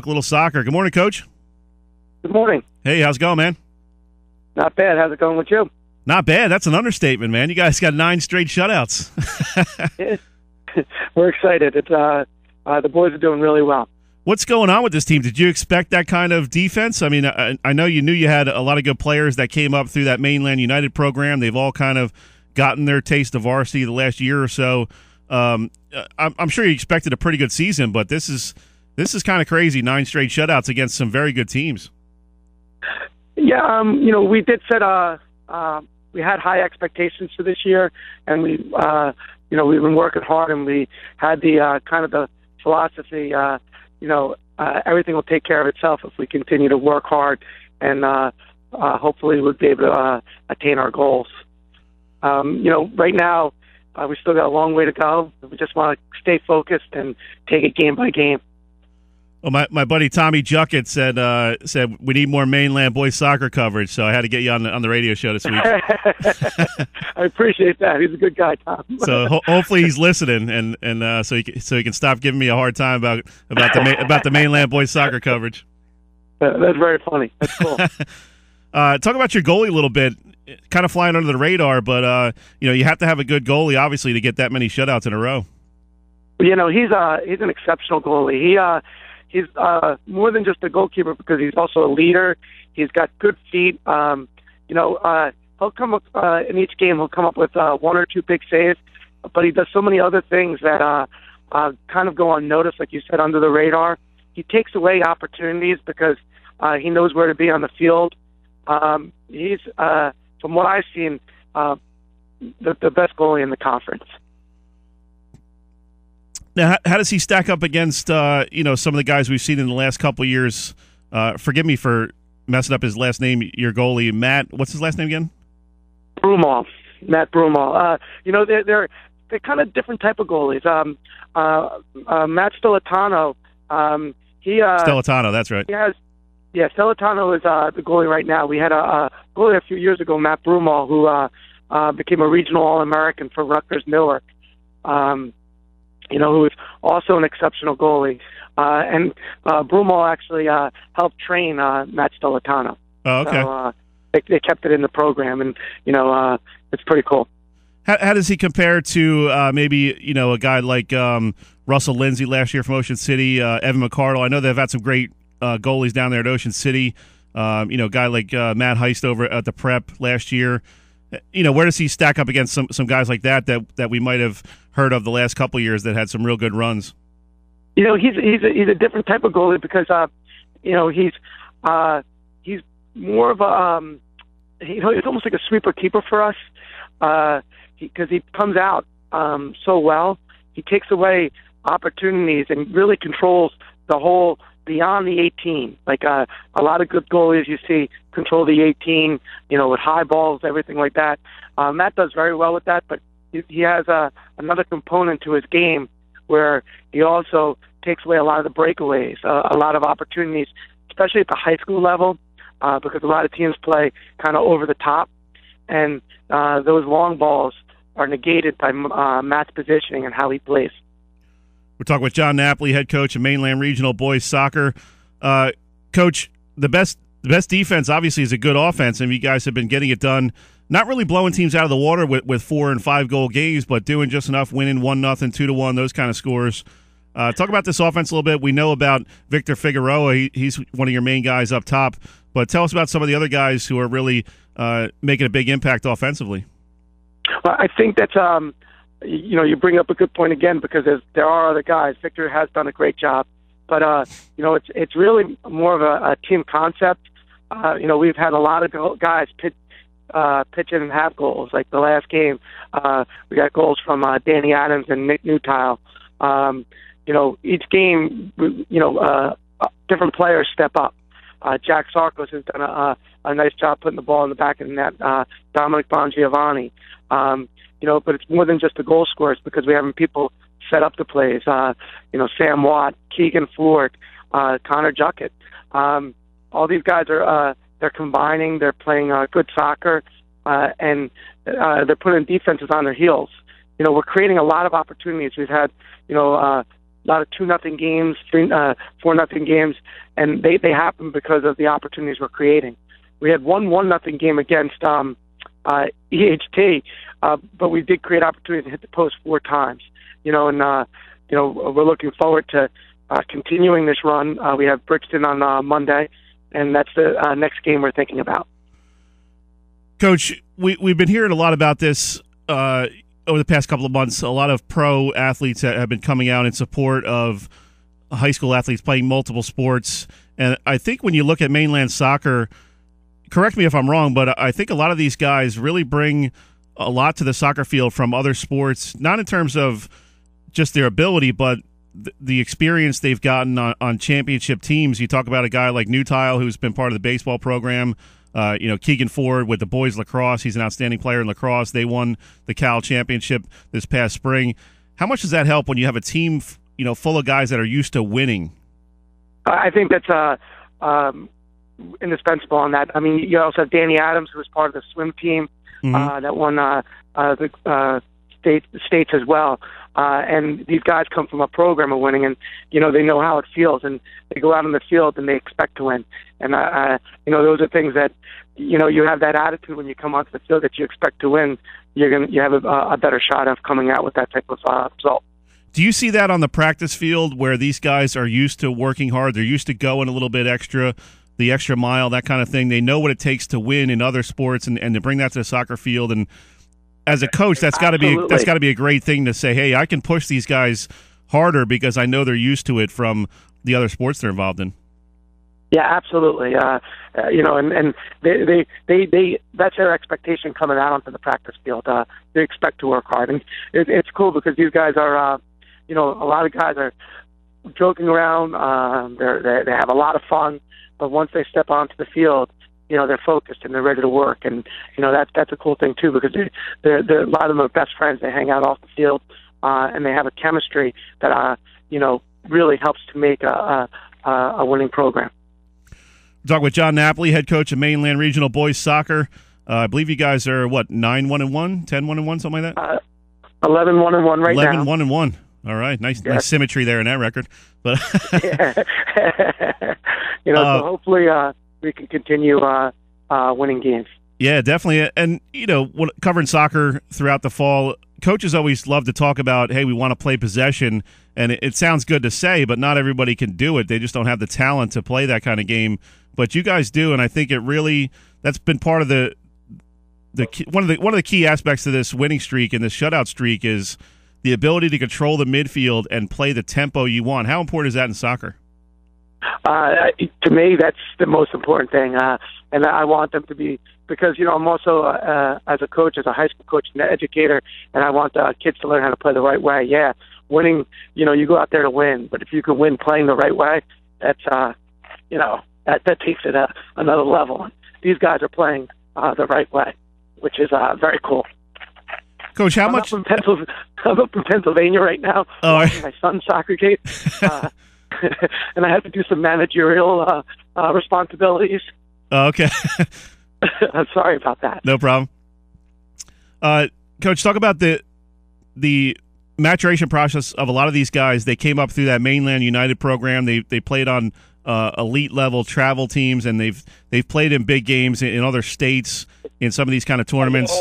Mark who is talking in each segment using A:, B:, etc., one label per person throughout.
A: A little soccer. Good morning, Coach.
B: Good morning.
A: Hey, how's it going, man?
B: Not bad. How's it going with you?
A: Not bad. That's an understatement, man. You guys got 9 straight shutouts.
B: We're excited. It's the boys are doing really well.
A: What's going on with this team? Did you expect that kind of defense? I mean, I know you knew you had a lot of good players that came up through that Mainland United program. They've all kind of gotten their taste of varsity the last year or so. I'm sure you expected a pretty good season, but this is kind of crazy. 9 straight shutouts against some very good teams.
B: Yeah, we did set we had high expectations for this year, and we've been working hard, and we had the kind of the philosophy, everything will take care of itself if we continue to work hard, and hopefully we'll be able to attain our goals. Right now, we still got a long way to go. We just want to stay focused and take it game by game.
A: Well, my buddy Tommy Juckett said we need more Mainland boys soccer coverage, so I had to get you on the radio show this week.
B: I appreciate that. He's a good guy, Tom.
A: So hopefully he's listening, and so he can stop giving me a hard time about the Mainland boys soccer coverage.
B: That's very funny. That's cool.
A: Talk about your goalie a little bit. Kind of flying under the radar, but you have to have a good goalie, obviously, to get that many shutouts in a row.
B: He's an exceptional goalie. He's more than just a goalkeeper because he's also a leader. He's got good feet. He'll come up in each game. He'll come up with 1 or 2 big saves, but he does so many other things that kind of go unnoticed, like you said, under the radar. He takes away opportunities because he knows where to be on the field. He's, from what I've seen, the best goalie in the conference.
A: Now, how does he stack up against some of the guys we've seen in the last couple of years? Forgive me for messing up his last name. Your goalie, Matt. What's his last name again?
B: Broomall. Matt Broomall. They're kind of different type of goalies. Matt Stoletano.
A: Stoletano. That's right.
B: Stoletano is the goalie right now. We had a goalie a few years ago, Matt Broomall, who became a regional All-American for Rutgers Newark. Who is also an exceptional goalie. And Broomall actually helped train Matt Stoletano.
A: Oh, okay.
B: So they kept it in the program, and, it's pretty cool.
A: How does he compare to maybe, a guy like Russell Lindsay last year from Ocean City, Evan McCardle? I know they've had some great goalies down there at Ocean City. A guy like Matt Heist over at the Prep last year. Where does he stack up against some guys like that we might have heard of the last couple of years that had some real good runs?
B: He's a different type of goalie because he's more of a he's almost like a sweeper keeper for us because he comes out so well. He takes away opportunities and really controls the whole beyond the 18. Like a lot of good goalies you see control the 18, with high balls, everything like that. Matt does very well with that, but he has another component to his game where he also takes away a lot of the breakaways, a lot of opportunities, especially at the high school level, because a lot of teams play kind of over the top, and those long balls are negated by Matt's positioning and how he plays.
A: We're talking with John Napoli, head coach of Mainland Regional Boys Soccer. Coach, the best defense obviously is a good offense, and you guys have been getting it done. Not really blowing teams out of the water with 4 and 5 goal games, but doing just enough, winning 1-0, 2-1, those kind of scores. Talk about this offense a little bit. We know about Victor Figueroa; he's one of your main guys up top. But tell us about some of the other guys who are really making a big impact offensively.
B: Well, I think that's you bring up a good point again because there are other guys. Victor has done a great job, but it's really more of a team concept. We've had a lot of guys pitch in and have goals. Like the last game, we got goals from Danny Adams and Nick Newtile. Each game, different players step up. Jack Sarkos has done a nice job putting the ball in the back of the net. Dominic Bongiovanni. But it's more than just the goal scorers because we're having people set up the plays. Sam Watt, Keegan Ford, Connor Juckett. All these guys are they're combining. They're playing good soccer, and they're putting defenses on their heels. We're creating a lot of opportunities. We've had lot of 2-0 games, 4-0 games, and they happen because of the opportunities we're creating. We had 1-0 game against EHT, but we did create opportunities to hit the post 4 times. And we're looking forward to continuing this run. We have Brixton on Monday, and that's the next game we're thinking about.
A: Coach, we've been hearing a lot about this over the past couple of months. A lot of pro athletes that have been coming out in support of high school athletes playing multiple sports. And I think when you look at Mainland soccer, correct me if I'm wrong, but I think a lot of these guys really bring a lot to the soccer field from other sports, not in terms of just their ability, but the experience they've gotten on championship teams. You talk about a guy like Newtile, who's been part of the baseball program. Keegan Ford with the boys lacrosse. He's an outstanding player in lacrosse. They won the Cal championship this past spring. How much does that help when you have a team, full of guys that are used to winning?
B: I think that's indispensable on that. I mean, you also have Danny Adams, who was part of the swim team that won the states as well. And these guys come from a program of winning, and they know how it feels, and they go out on the field and they expect to win. And those are things that you have that attitude when you come onto the field that you expect to win. You have a better shot of coming out with that type of result.
A: Do you see that on the practice field where these guys are used to working hard? They're used to going a little bit extra, the extra mile, that kind of thing. They know what it takes to win in other sports, and to bring that to the soccer field. And as a coach, that's got to be a great thing to say, hey, I can push these guys harder because I know they're used to it from the other sports they're involved in.
B: Yeah, absolutely. And they that's their expectation coming out onto the practice field. They expect to work hard, and it's cool because these guys are, a lot of guys are joking around. They have a lot of fun, but once they step onto the field, they're focused and they're ready to work, and that's a cool thing too because they're a lot of them are best friends. They hang out off the field, and they have a chemistry that really helps to make a winning program.
A: We're talking with John Napoli, head coach of Mainland Regional Boys Soccer. I believe you guys are 9-1-1, 10-1-1, something like that.
B: 11-1-1 right now.
A: 11-1-1. All right, nice symmetry there in that record. But
B: so hopefully we can continue winning games.
A: Yeah, definitely. And covering soccer throughout the fall, coaches always love to talk about, hey, we want to play possession, and it sounds good to say, but not everybody can do it. They just don't have the talent to play that kind of game. But you guys do, and I think that's been part of one of the key aspects of this winning streak and this shutout streak is the ability to control the midfield and play the tempo you want. How important is that in soccer?
B: To me, that's the most important thing, and I want them to be, because I'm also as a coach, as a high school coach and an educator, and I want kids to learn how to play the right way. Yeah, winning, you go out there to win, but if you can win playing the right way, that's that takes it another level. These guys are playing the right way, which is very cool.
A: Coach,
B: I'm up in Pennsylvania right now, watching my son's soccer game. And I have to do some managerial responsibilities.
A: Okay.
B: I'm sorry about that.
A: No problem. Coach, talk about the maturation process of a lot of these guys. They came up through that Mainland United program. They played on elite level travel teams, and they've played in big games in other states in some of these kind of tournaments.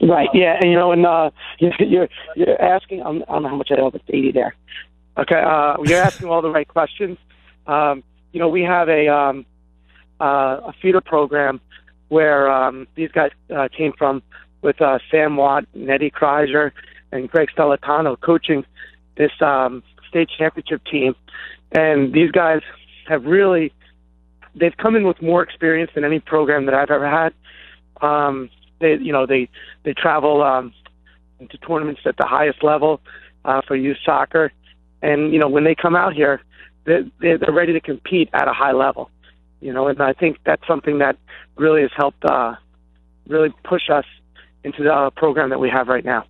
B: Right. Yeah. And you're asking. I don't know how much I have with 80 there. Okay, you're asking all the right questions. We have a feeder program where these guys came from with Sam Watt and Eddie Kreiser and Greg Stellatano coaching this state championship team. And these guys have they've come in with more experience than any program that I've ever had. They travel into tournaments at the highest level for youth soccer. And, when they come out here, they're ready to compete at a high level, and I think that's something that really has helped really push us into the program that we have right now.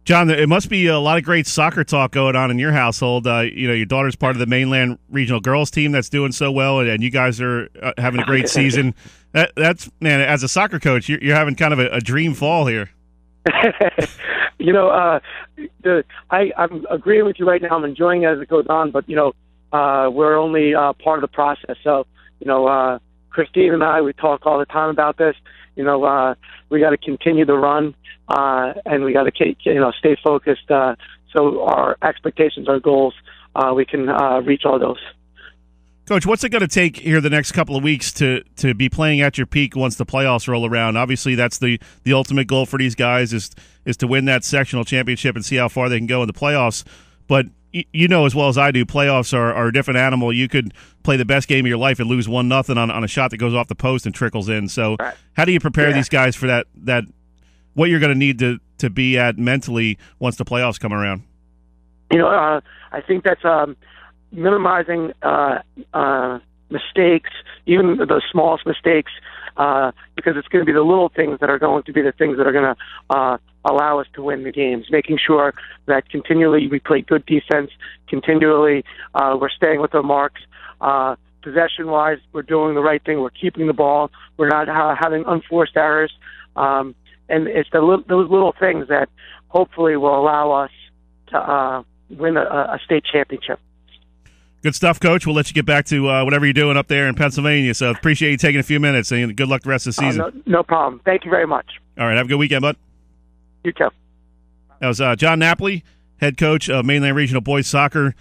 A: John, it must be a lot of great soccer talk going on in your household. Your daughter's part of the Mainland Regional Girls team that's doing so well, and you guys are having a great season. That's, man, as a soccer coach, you're having kind of a dream fall here.
B: I'm agreeing with you right now. I'm enjoying it as it goes on, but we're only part of the process. So Christine and I, we talk all the time about this. We got to continue the run, and we got to stay focused. So our expectations, our goals, we can reach all those.
A: Coach, what's it going to take here the next couple of weeks to be playing at your peak once the playoffs roll around? Obviously, that's the ultimate goal for these guys is to win that sectional championship and see how far they can go in the playoffs. But as well as I do, playoffs are a different animal. You could play the best game of your life and lose 1-0 on a shot that goes off the post and trickles in. So
B: right.
A: How do you prepare these guys for that what you're going to need to be at mentally once the playoffs come around?
B: I think that's minimizing mistakes, even the smallest mistakes, because it's going to be the little things that are going to be the things that are going to allow us to win the games. Making sure that continually we play good defense, continually we're staying with our marks. Possession-wise, we're doing the right thing. We're keeping the ball. We're not having unforced errors. And it's those little things that hopefully will allow us to win a state championship.
A: Good stuff, Coach. We'll let you get back to whatever you're doing up there in Pennsylvania. So appreciate you taking a few minutes, and good luck the rest of the season.
B: No problem. Thank you very much.
A: All right, have a good weekend, bud.
B: You too.
A: That was John Napoli, head coach of Mainland Regional Boys Soccer.